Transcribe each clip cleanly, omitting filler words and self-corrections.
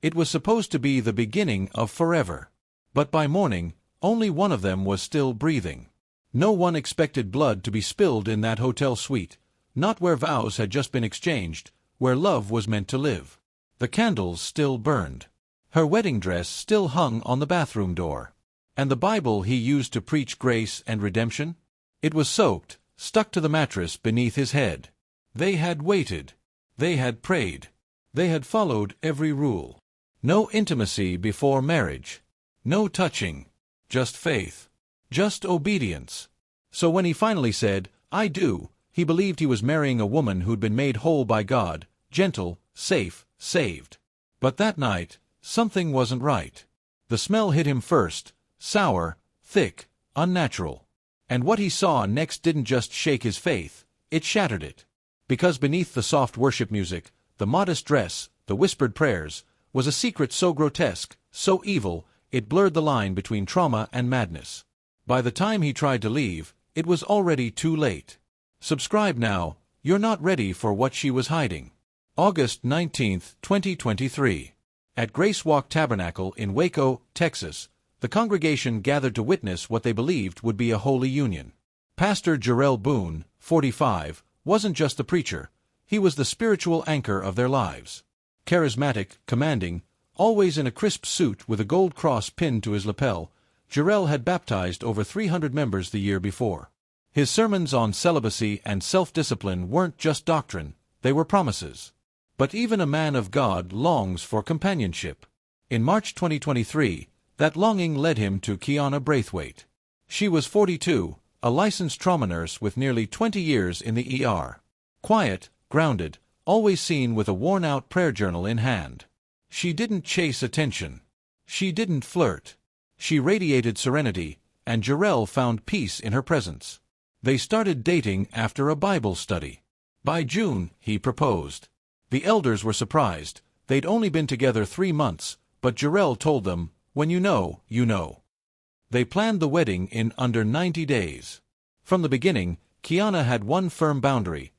It was supposed to be the beginning of forever. But by morning, only one of them was still breathing. No one expected blood to be spilled in that hotel suite, not where vows had just been exchanged, where love was meant to live. The candles still burned. Her wedding dress still hung on the bathroom door. And the Bible he used to preach grace and redemption? It was soaked, stuck to the mattress beneath his head. They had waited. They had prayed. They had followed every rule. No intimacy before marriage. No touching. Just faith. Just obedience. So when he finally said, "I do," he believed he was marrying a woman who'd been made whole by God, gentle, safe, saved. But that night, something wasn't right. The smell hit him first, sour, thick, unnatural. And what he saw next didn't just shake his faith, it shattered it. Because beneath the soft worship music, the modest dress, the whispered prayers, was a secret so grotesque, so evil, it blurred the line between trauma and madness. By the time he tried to leave, it was already too late. Subscribe now. You're not ready for what she was hiding. August 19, 2023. At Grace Walk Tabernacle in Waco, Texas, the congregation gathered to witness what they believed would be a holy union. Pastor Jerel Boon, 45, wasn't just the preacher. He was the spiritual anchor of their lives. Charismatic, commanding, always in a crisp suit with a gold cross pinned to his lapel, Jerel had baptized over 300 members the year before. His sermons on celibacy and self-discipline weren't just doctrine, they were promises. But even a man of God longs for companionship. In March 2023, that longing led him to Kiana Braithwaite. She was 42, a licensed trauma nurse with nearly 20 years in the ER. Quiet, grounded, always seen with a worn-out prayer journal in hand. She didn't chase attention. She didn't flirt. She radiated serenity, and Jerel found peace in her presence. They started dating after a Bible study. By June, he proposed. The elders were surprised. They'd only been together 3 months, but Jerel told them, "When you know, you know." They planned the wedding in under 90 days. From the beginning, Kiana had one firm boundary: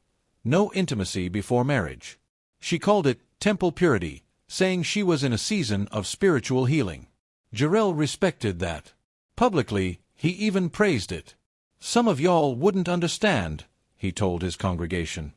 no intimacy before marriage. She called it temple purity, saying she was in a season of spiritual healing. Jerel respected that. Publicly, he even praised it. "Some of y'all wouldn't understand," he told his congregation.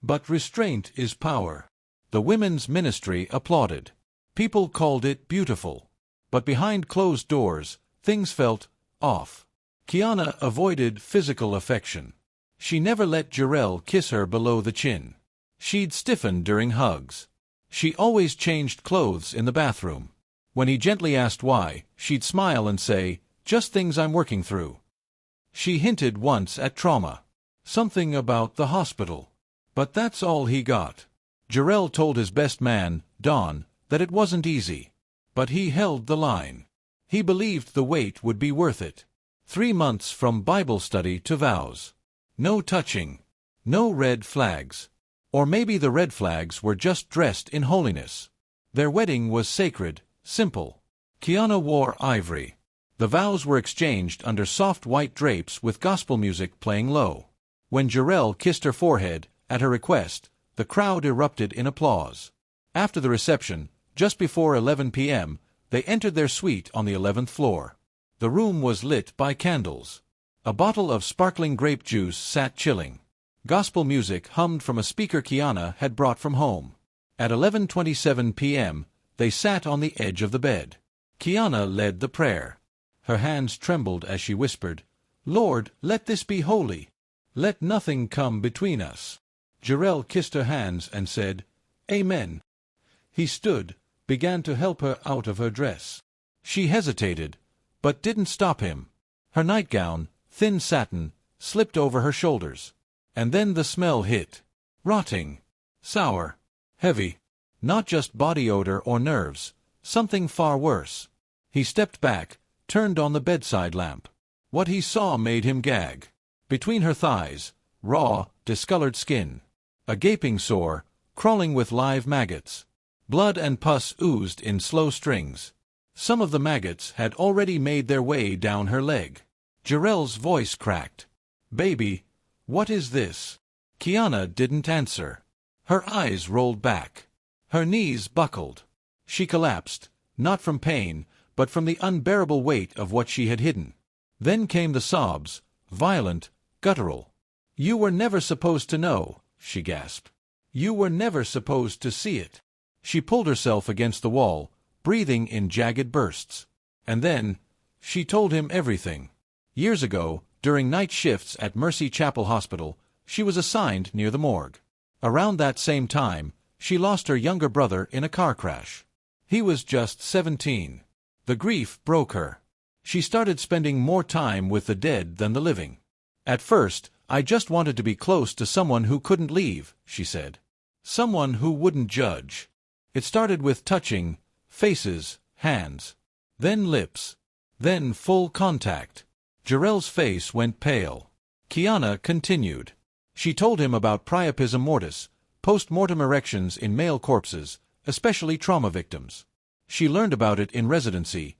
"But restraint is power." The women's ministry applauded. People called it beautiful. But behind closed doors, things felt off. Kiana avoided physical affection. She never let Jerel kiss her below the chin. She'd stiffen during hugs. She always changed clothes in the bathroom. When he gently asked why, she'd smile and say, "Just things I'm working through." She hinted once at trauma. Something about the hospital. But that's all he got. Jerel told his best man, Don, that it wasn't easy. But he held the line. He believed the wait would be worth it. 3 months from Bible study to vows. No touching. No red flags. Or maybe the red flags were just dressed in holiness. Their wedding was sacred, simple. Kiana wore ivory. The vows were exchanged under soft white drapes with gospel music playing low. When Jerel kissed her forehead, at her request, the crowd erupted in applause. After the reception, just before 11 p.m., they entered their suite on the 11th floor. The room was lit by candles. A bottle of sparkling grape juice sat chilling. Gospel music hummed from a speaker Kiana had brought from home. At 11:27 p.m., they sat on the edge of the bed. Kiana led the prayer. Her hands trembled as she whispered, "Lord, let this be holy. Let nothing come between us." Jerel kissed her hands and said, "Amen." He stood, began to help her out of her dress. She hesitated, but didn't stop him. Her nightgown, thin satin, slipped over her shoulders. And then the smell hit. Rotting. Sour. Heavy. Not just body odor or nerves. Something far worse. He stepped back, turned on the bedside lamp. What he saw made him gag. Between her thighs, raw, discolored skin. A gaping sore, crawling with live maggots. Blood and pus oozed in slow strings. Some of the maggots had already made their way down her leg. Jerel's voice cracked. "Baby, what is this?" Kiana didn't answer. Her eyes rolled back. Her knees buckled. She collapsed, not from pain, but from the unbearable weight of what she had hidden. Then came the sobs, violent, guttural. "You were never supposed to know," she gasped. "You were never supposed to see it." She pulled herself against the wall, breathing in jagged bursts. And then, she told him everything. Years ago, during night shifts at Mercy Chapel Hospital, she was assigned near the morgue. Around that same time, she lost her younger brother in a car crash. He was just 17. The grief broke her. She started spending more time with the dead than the living. "At first, I just wanted to be close to someone who couldn't leave," she said. "Someone who wouldn't judge. It started with touching, faces, hands. Then lips. Then full contact." Jerel's face went pale. Kiana continued. She told him about priapism mortis, post-mortem erections in male corpses, especially trauma victims. She learned about it in residency,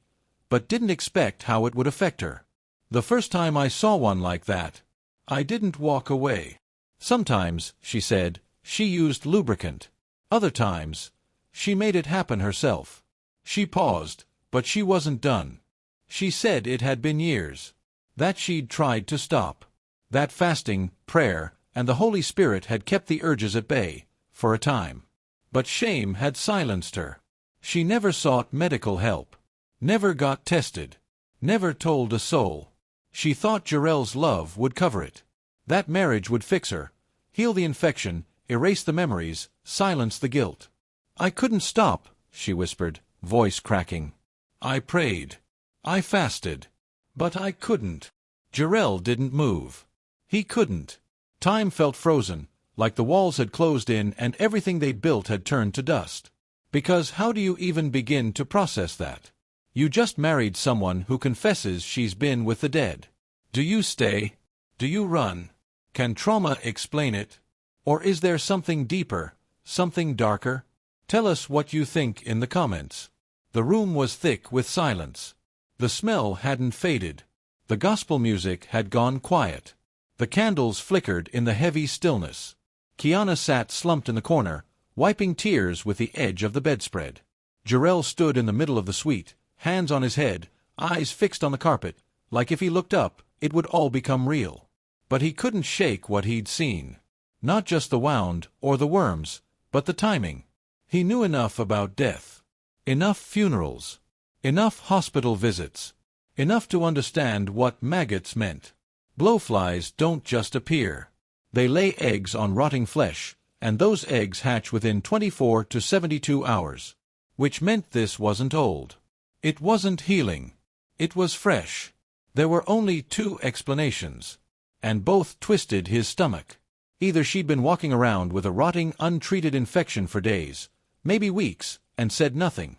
but didn't expect how it would affect her. "The first time I saw one like that, I didn't walk away. Sometimes," she said, "she used lubricant. Other times, she made it happen herself." She paused, but she wasn't done. She said it had been years. That she'd tried to stop. That fasting, prayer, and the Holy Spirit had kept the urges at bay, for a time. But shame had silenced her. She never sought medical help. Never got tested. Never told a soul. She thought Jerel's love would cover it. That marriage would fix her, heal the infection, erase the memories, silence the guilt. "I couldn't stop," she whispered, voice cracking. "I prayed. I fasted. But I couldn't." Jerel didn't move. He couldn't. Time felt frozen, like the walls had closed in and everything they'd built had turned to dust. Because how do you even begin to process that? You just married someone who confesses she's been with the dead. Do you stay? Do you run? Can trauma explain it? Or is there something deeper, something darker? Tell us what you think in the comments. The room was thick with silence. The smell hadn't faded. The gospel music had gone quiet. The candles flickered in the heavy stillness. Kiana sat slumped in the corner, wiping tears with the edge of the bedspread. Jerel stood in the middle of the suite, hands on his head, eyes fixed on the carpet, like if he looked up, it would all become real. But he couldn't shake what he'd seen. Not just the wound or the worms, but the timing. He knew enough about death. Enough funerals. Enough hospital visits. Enough to understand what maggots meant. Blowflies don't just appear. They lay eggs on rotting flesh, and those eggs hatch within 24 to 72 hours. Which meant this wasn't old. It wasn't healing. It was fresh. There were only two explanations. And both twisted his stomach. Either she'd been walking around with a rotting, untreated infection for days, maybe weeks, and said nothing.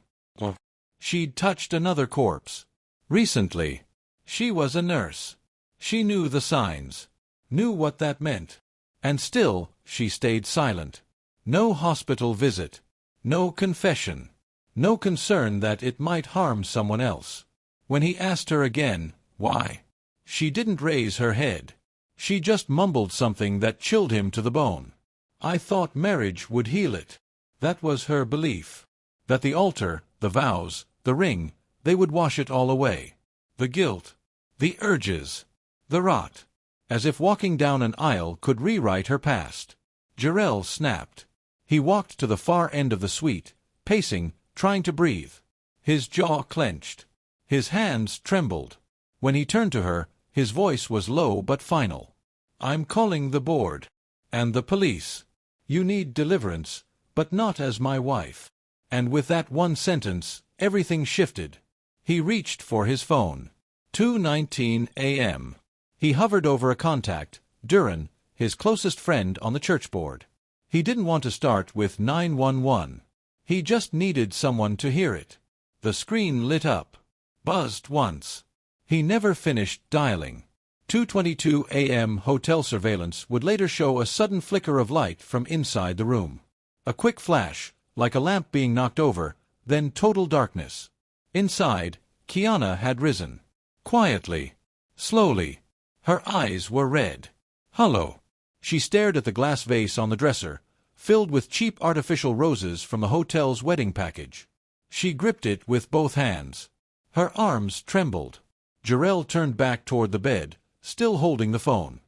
She'd touched another corpse. Recently. She was a nurse. She knew the signs. Knew what that meant. And still, she stayed silent. No hospital visit. No confession. No concern that it might harm someone else. When he asked her again, why? She didn't raise her head. She just mumbled something that chilled him to the bone. "I thought marriage would heal it." That was her belief. That the altar, the vows, the ring, they would wash it all away. The guilt. The urges. The rot. As if walking down an aisle could rewrite her past. Jerel snapped. He walked to the far end of the suite, pacing, trying to breathe. His jaw clenched. His hands trembled. When he turned to her, his voice was low but final. "I'm calling the board. And the police. You need deliverance, but not as my wife." And with that one sentence, everything shifted. He reached for his phone. 2:19 a.m. He hovered over a contact, Duran, his closest friend on the church board. He didn't want to start with 911. He just needed someone to hear it. The screen lit up. Buzzed once. He never finished dialing. 2:22 a.m. hotel surveillance would later show a sudden flicker of light from inside the room. A quick flash, like a lamp being knocked over, then total darkness. Inside, Kiana had risen. Quietly. Slowly. Her eyes were red. "Hello." She stared at the glass vase on the dresser, filled with cheap artificial roses from the hotel's wedding package. She gripped it with both hands. Her arms trembled. Jerel turned back toward the bed, still holding the phone.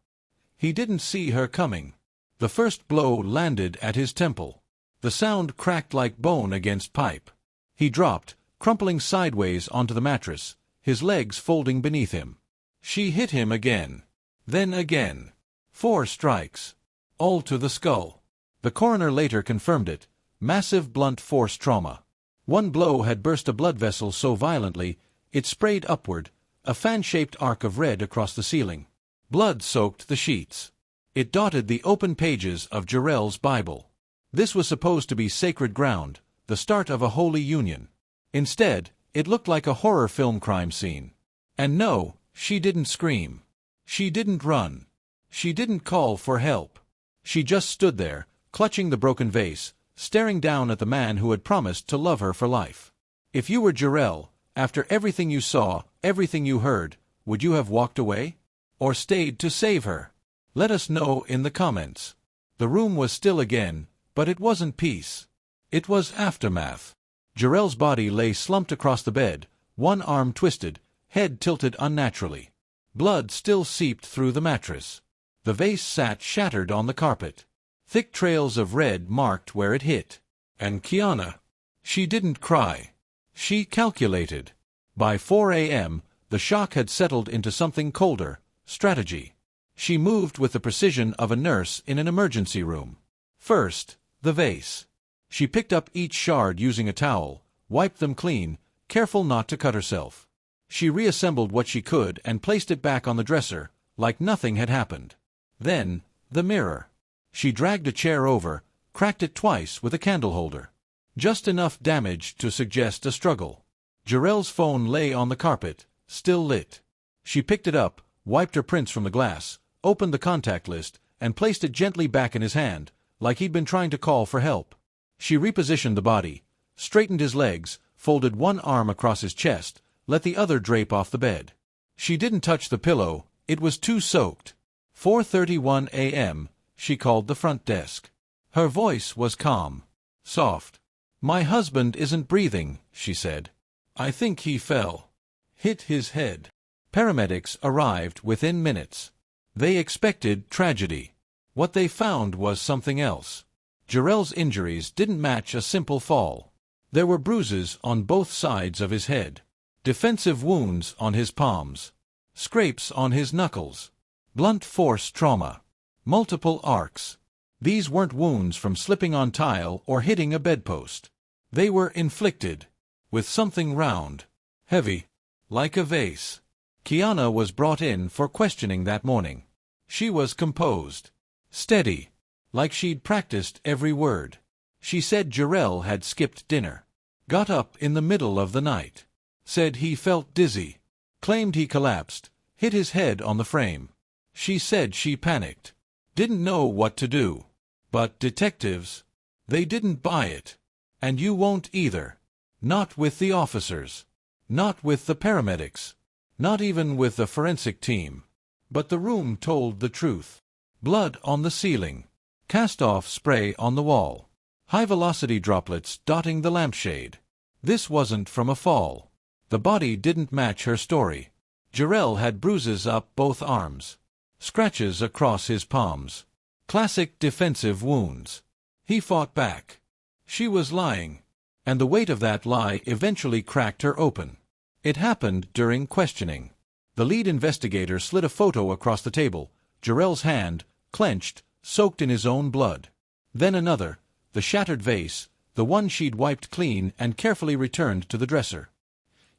He didn't see her coming. The first blow landed at his temple. The sound cracked like bone against pipe. He dropped, crumpling sideways onto the mattress, his legs folding beneath him. She hit him again. Then again. 4 strikes. All to the skull. The coroner later confirmed it. Massive blunt force trauma. One blow had burst a blood vessel so violently, it sprayed upward, a fan-shaped arc of red across the ceiling. Blood soaked the sheets. It dotted the open pages of Jerel's Bible. This was supposed to be sacred ground, the start of a holy union. Instead, it looked like a horror film crime scene. And no, she didn't scream. She didn't run. She didn't call for help. She just stood there, clutching the broken vase, staring down at the man who had promised to love her for life. If you were Jerel, after everything you saw, everything you heard, would you have walked away? Or stayed to save her? Let us know in the comments. The room was still again, but it wasn't peace. It was aftermath. Jerel's body lay slumped across the bed, one arm twisted, head tilted unnaturally. Blood still seeped through the mattress. The vase sat shattered on the carpet. Thick trails of red marked where it hit. And Kiana. She didn't cry. She calculated. By 4 a.m., the shock had settled into something colder, strategy. She moved with the precision of a nurse in an emergency room. First, the vase. She picked up each shard using a towel, wiped them clean, careful not to cut herself. She reassembled what she could and placed it back on the dresser, like nothing had happened. Then, the mirror. She dragged a chair over, cracked it twice with a candle holder. Just enough damage to suggest a struggle. Jerel's phone lay on the carpet, still lit. She picked it up, wiped her prints from the glass, opened the contact list, and placed it gently back in his hand, like he'd been trying to call for help. She repositioned the body, straightened his legs, folded one arm across his chest, let the other drape off the bed. She didn't touch the pillow, it was too soaked. 4:31 a.m., she called the front desk. Her voice was calm, soft. "My husband isn't breathing," she said. "I think he fell. Hit his head." Paramedics arrived within minutes. They expected tragedy. What they found was something else. Jerel's injuries didn't match a simple fall. There were bruises on both sides of his head. Defensive wounds on his palms. Scrapes on his knuckles. Blunt force trauma. Multiple arcs. These weren't wounds from slipping on tile or hitting a bedpost. They were inflicted with something round, heavy, like a vase. Kiana was brought in for questioning that morning. She was composed, steady, like she'd practiced every word. She said Jerel had skipped dinner, got up in the middle of the night, said he felt dizzy, claimed he collapsed, hit his head on the frame. She said she panicked, didn't know what to do. But detectives, they didn't buy it. And you won't either. Not with the officers. Not with the paramedics. Not even with the forensic team. But the room told the truth. Blood on the ceiling. Cast-off spray on the wall. High-velocity droplets dotting the lampshade. This wasn't from a fall. The body didn't match her story. Jerel had bruises up both arms. Scratches across his palms. Classic defensive wounds. He fought back. She was lying. And the weight of that lie eventually cracked her open. It happened during questioning. The lead investigator slid a photo across the table, Jerel's hand, clenched, soaked in his own blood. Then another, the shattered vase, the one she'd wiped clean and carefully returned to the dresser.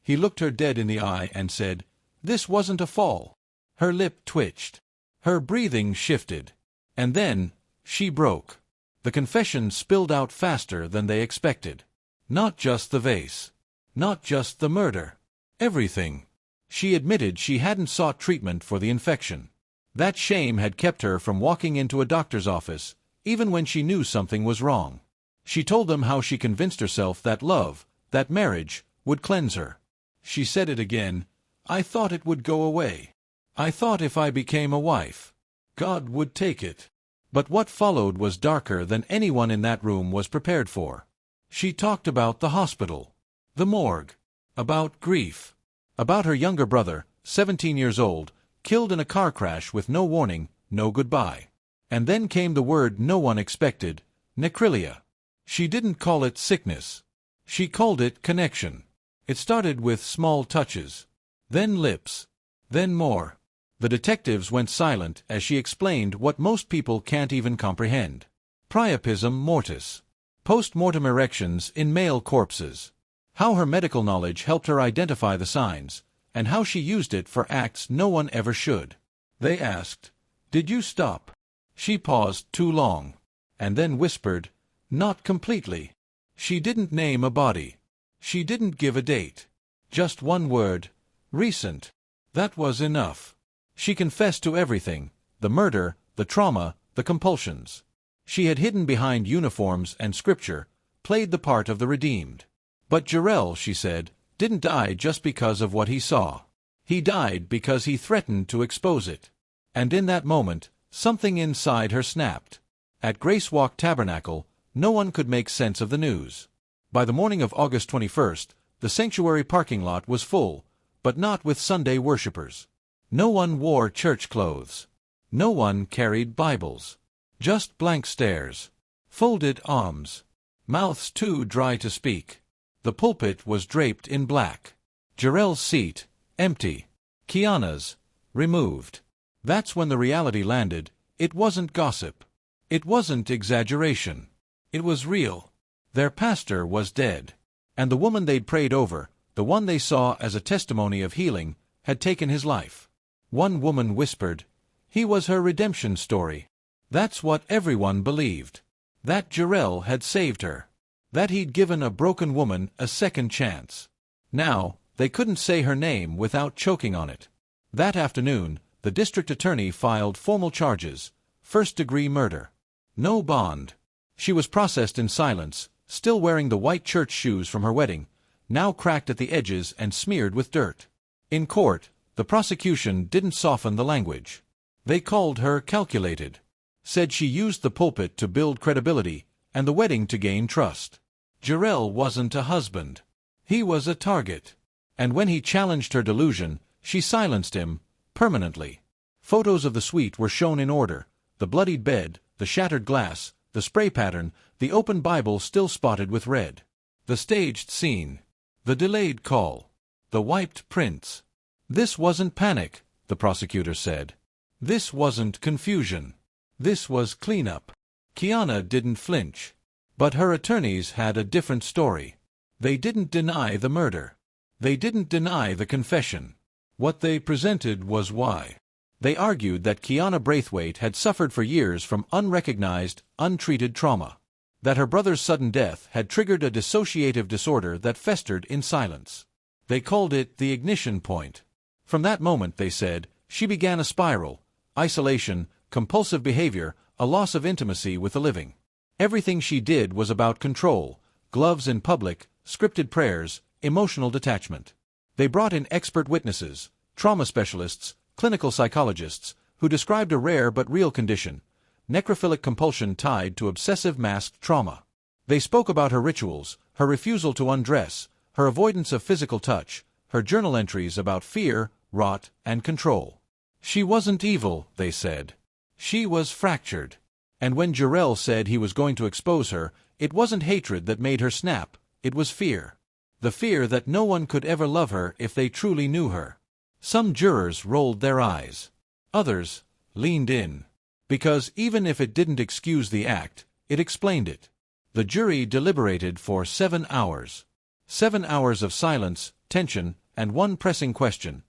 He looked her dead in the eye and said, "This wasn't a fall." Her lip twitched. Her breathing shifted. And then, she broke. The confession spilled out faster than they expected. Not just the vase. Not just the murder. Everything. She admitted she hadn't sought treatment for the infection. That shame had kept her from walking into a doctor's office, even when she knew something was wrong. She told them how she convinced herself that love, that marriage, would cleanse her. She said it again, "I thought it would go away. I thought if I became a wife, God would take it." But what followed was darker than anyone in that room was prepared for. She talked about the hospital. The morgue. About grief. About her younger brother, 17 years old, killed in a car crash with no warning, no goodbye. And then came the word no one expected, necrophilia. She didn't call it sickness. She called it connection. It started with small touches. Then lips. Then more. The detectives went silent as she explained what most people can't even comprehend. Priapism mortis. Post-mortem erections in male corpses. How her medical knowledge helped her identify the signs, and how she used it for acts no one ever should. They asked, "Did you stop?" She paused too long, and then whispered, "Not completely." She didn't name a body. She didn't give a date. Just one word, recent. That was enough. She confessed to everything, the murder, the trauma, the compulsions. She had hidden behind uniforms and scripture, played the part of the redeemed. But Jerel, she said, didn't die just because of what he saw. He died because he threatened to expose it. And in that moment, something inside her snapped. At Grace Walk Tabernacle, no one could make sense of the news. By the morning of August 21st, the sanctuary parking lot was full, but not with Sunday worshippers. No one wore church clothes. No one carried Bibles. Just blank stares. Folded arms. Mouths too dry to speak. The pulpit was draped in black. Jerel's seat, empty. Kiana's, removed. That's when the reality landed. It wasn't gossip. It wasn't exaggeration. It was real. Their pastor was dead. And the woman they'd prayed over, the one they saw as a testimony of healing, had taken his life. One woman whispered, he was her redemption story. That's what everyone believed. That Jerel had saved her. That he'd given a broken woman a second chance. Now, they couldn't say her name without choking on it. That afternoon, the district attorney filed formal charges, first-degree murder. No bond. She was processed in silence, still wearing the white church shoes from her wedding, now cracked at the edges and smeared with dirt. In court, the prosecution didn't soften the language. They called her calculated. Said she used the pulpit to build credibility, and the wedding to gain trust. Jerel wasn't a husband. He was a target. And when he challenged her delusion, she silenced him, permanently. Photos of the suite were shown in order, the bloodied bed, the shattered glass, the spray pattern, the open Bible still spotted with red. The staged scene. The delayed call. The wiped prints. This wasn't panic, the prosecutor said. This wasn't confusion. This was cleanup. Kiana didn't flinch. But her attorneys had a different story. They didn't deny the murder. They didn't deny the confession. What they presented was why. They argued that Kiana Braithwaite had suffered for years from unrecognized, untreated trauma. That her brother's sudden death had triggered a dissociative disorder that festered in silence. They called it the ignition point. From that moment, they said, she began a spiral: isolation, compulsive behavior, a loss of intimacy with the living. Everything she did was about control, gloves in public, scripted prayers, emotional detachment. They brought in expert witnesses, trauma specialists, clinical psychologists, who described a rare but real condition, necrophilic compulsion tied to obsessive masked trauma. They spoke about her rituals, her refusal to undress, her avoidance of physical touch, her journal entries about fear, rot, and control. She wasn't evil, they said. She was fractured. And when Jerel said he was going to expose her, it wasn't hatred that made her snap, it was fear. The fear that no one could ever love her if they truly knew her. Some jurors rolled their eyes. Others leaned in. Because even if it didn't excuse the act, it explained it. The jury deliberated for 7 hours. 7 hours of silence, tension, and one pressing question.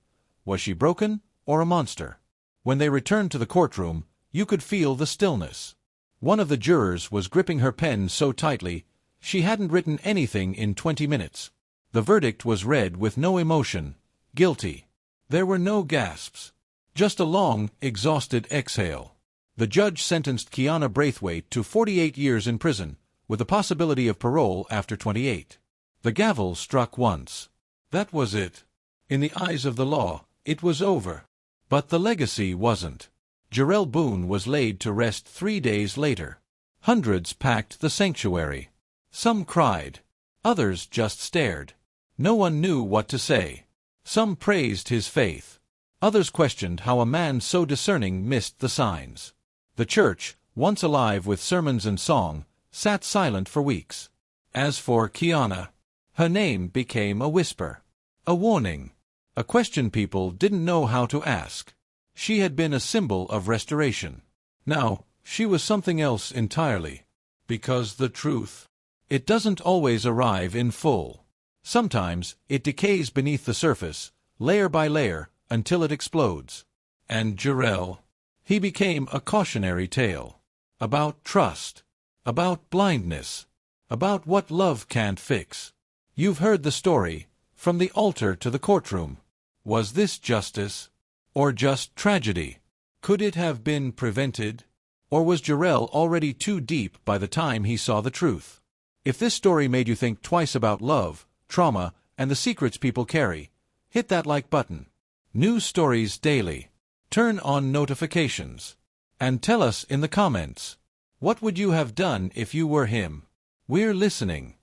Was she broken or a monster? When they returned to the courtroom, you could feel the stillness. One of the jurors was gripping her pen so tightly, she hadn't written anything in 20 minutes. The verdict was read with no emotion. Guilty. There were no gasps. Just a long, exhausted exhale. The judge sentenced Kiana Braithwaite to 48 years in prison, with the possibility of parole after 28. The gavel struck once. That was it. In the eyes of the law, it was over. But the legacy wasn't. Jerel Boon was laid to rest 3 days later. Hundreds packed the sanctuary. Some cried. Others just stared. No one knew what to say. Some praised his faith. Others questioned how a man so discerning missed the signs. The church, once alive with sermons and song, sat silent for weeks. As for Kiana, her name became a whisper, a warning, a question people didn't know how to ask. She had been a symbol of restoration. Now, she was something else entirely. Because the truth, it doesn't always arrive in full. Sometimes, it decays beneath the surface, layer by layer, until it explodes. And Jerel, he became a cautionary tale. About trust. About blindness. About what love can't fix. You've heard the story, from the altar to the courtroom. Was this justice? Or just tragedy? Could it have been prevented? Or was Jerel already too deep by the time he saw the truth? If this story made you think twice about love, trauma, and the secrets people carry, hit that like button. New stories daily. Turn on notifications. And tell us in the comments, what would you have done if you were him? We're listening.